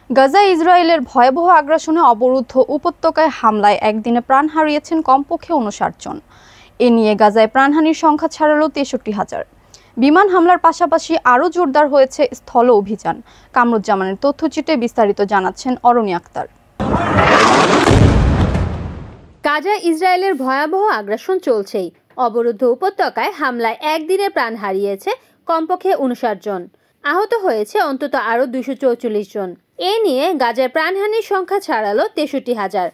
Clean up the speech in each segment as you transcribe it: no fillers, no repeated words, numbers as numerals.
গাজায় ইসরায়েলের ভয়াবহ আগ্রাসনে অবরুদ্ধ উপত্যকায় হামলায় একদিনে প্রাণ হারিয়েছেন কমপক্ষে ৫৯ জন। এ নিয়ে গাজায় প্রাণহানির সংখ্যা ছাড়ালো ৬৩,০০০। বিমান হামলার পাশাপাশি আরও জোরদার হয়েছে স্থল অভিযান। কামরুজ্জামানের তথ্যচিত্রে বিস্তারিত জানাচ্ছেন অরণি আক্তার। গাজায় ইসরায়েলের ভয়াবহ আগ্রাসন চলছেই। অবরুদ্ধ উপত্যকায় হামলায় একদিনে প্রাণ হারিয়েছে কমপক্ষে ৫৯ জন। আহত হয়েছে অন্তত আরও ২৪৪ জন। এ নিয়ে গাজায় প্রাণহানির সংখ্যা ছাড়ালো ৬৩,০০০।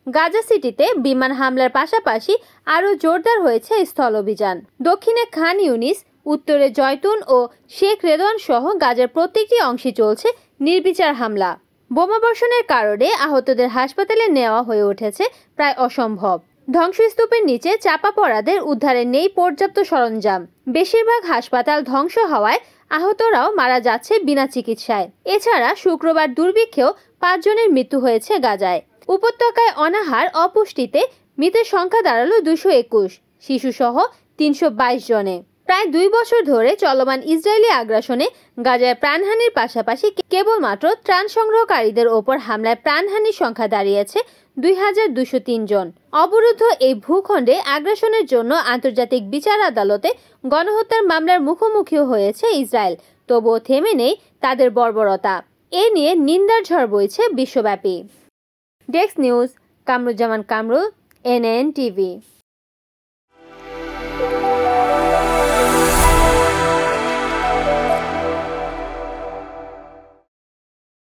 গাজা সিটিতে বিমান হামলার পাশাপাশি আরও জোরদার হয়েছে স্থল অভিযান। দক্ষিণে খান ইউনিস, উত্তরে জয়তুন ও শেখ রেদওয়ান সহ গাজার প্রত্যেকটি অংশে চলছে নির্বিচার হামলা। বোমাবর্ষণের কারণে আহতদের হাসপাতালে নেওয়া হয়ে উঠেছে প্রায় অসম্ভব। ধ্বংসস্তূপের নিচে চাপা পড়াদের উদ্ধারে নেই পর্যাপ্ত সরঞ্জাম। বেশিরভাগ হাসপাতাল ধ্বংস হওয়ায় আহতরাও মারা যাচ্ছে বিনা চিকিৎসায়। এছাড়া শুক্রবার দুর্ভিক্ষেও ৫ জনের মৃত্যু হয়েছে গাজায়। উপত্যকায় অনাহার, অপুষ্টিতে মৃতের সংখ্যা দাঁড়ালো ২২১, শিশুসহ ৩২২ জনে। প্রায় ২ বছর ধরে চলমান ইসরায়েলি আগ্রাসনে গাজায় প্রাণহানির পাশাপাশি কেবলমাত্র ত্রাণ সংগ্রহকারীদের ওপর হামলায় প্রাণহানির সংখ্যা দাঁড়িয়েছে ২,২০৩ জন। অবরুদ্ধ এই ভূখণ্ডে আগ্রাসনের জন্য আন্তর্জাতিক বিচার আদালতে গণহত্যার মামলার মুখোমুখি হয়েছে ইসরায়েল, তবুও থেমে নেই তাদের বর্বরতা। এ নিয়ে নিন্দার ঝড় বইছে বিশ্বব্যাপী। Desk news, Kamruzzaman Kamrul, NN TV।